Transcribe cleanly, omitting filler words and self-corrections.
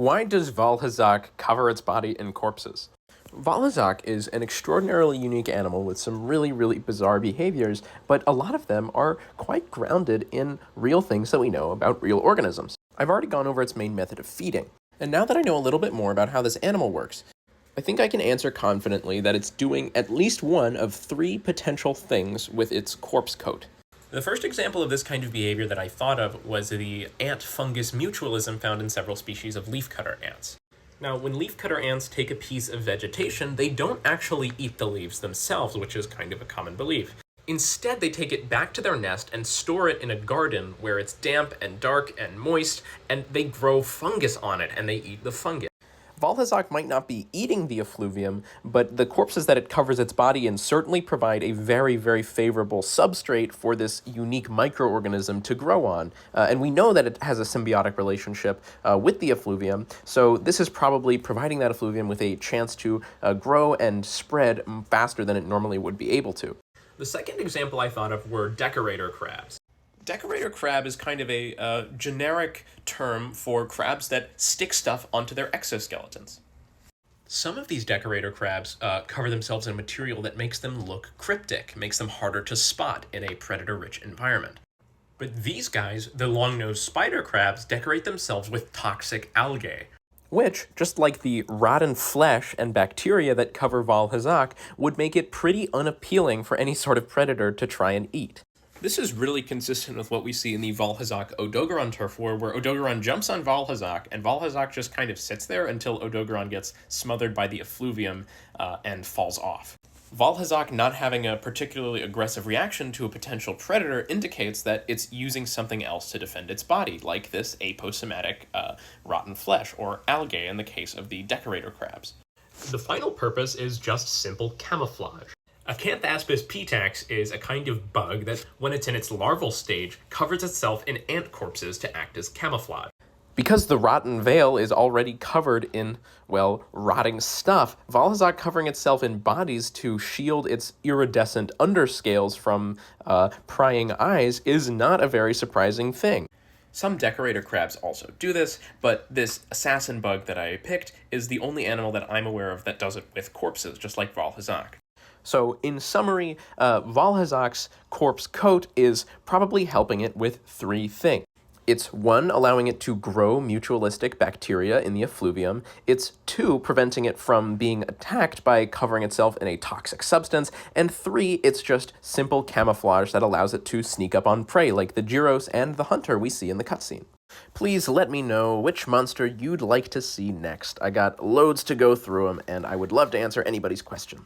Why does Vaal Hazak cover its body in corpses? Vaal Hazak is an extraordinarily unique animal with some really bizarre behaviors, but a lot of them are quite grounded in real things that we know about real organisms. I've already gone over its main method of feeding, and now that I know a little bit more about how this animal works, I think I can answer confidently that it's doing at least one of three potential things with its corpse coat. The first example of this kind of behavior that I thought of was the ant-fungus mutualism found in several species of leafcutter ants. Now, when leafcutter ants take a piece of vegetation, they don't actually eat the leaves themselves, which is kind of a common belief. Instead, they take it back to their nest and store it in a garden where it's damp and dark and moist, and they grow fungus on it, and they eat the fungus. Vaal Hazak might not be eating the effluvium, but the corpses that it covers its body in certainly provide a very favorable substrate for this unique microorganism to grow on. And we know that it has a symbiotic relationship with the effluvium, so this is probably providing that effluvium with a chance to grow and spread faster than it normally would be able to. The second example I thought of were decorator crabs. Decorator crab is kind of a generic term for crabs that stick stuff onto their exoskeletons. Some of these decorator crabs cover themselves in a material that makes them look cryptic, makes them harder to spot in a predator-rich environment. But these guys, the long-nosed spider crabs, decorate themselves with toxic algae, which, just like the rotten flesh and bacteria that cover Vaal Hazak, would make it pretty unappealing for any sort of predator to try and eat. This is really consistent with what we see in the Vaal Hazak Odogaron turf war, where Odogaron jumps on Vaal Hazak, and Vaal Hazak just kind of sits there until Odogaron gets smothered by the effluvium and falls off. Vaal Hazak not having a particularly aggressive reaction to a potential predator indicates that it's using something else to defend its body, like this aposematic rotten flesh, or algae in the case of the decorator crabs. The final purpose is just simple camouflage. Acanthaspis petax is a kind of bug that, when it's in its larval stage, covers itself in ant corpses to act as camouflage. Because the rotten veil is already covered in, well, rotting stuff, Vaal Hazak covering itself in bodies to shield its iridescent underscales from prying eyes is not a very surprising thing. Some decorator crabs also do this, but this assassin bug that I picked is the only animal that I'm aware of that does it with corpses, just like Vaal Hazak. So, in summary, Vaal Hazak's corpse coat is probably helping it with three things. It's 1, allowing it to grow mutualistic bacteria in the effluvium. It's 2, preventing it from being attacked by covering itself in a toxic substance. And 3, it's just simple camouflage that allows it to sneak up on prey, like the Gyros and the Hunter we see in the cutscene. Please let me know which monster you'd like to see next. I got loads to go through them, and I would love to answer anybody's questions.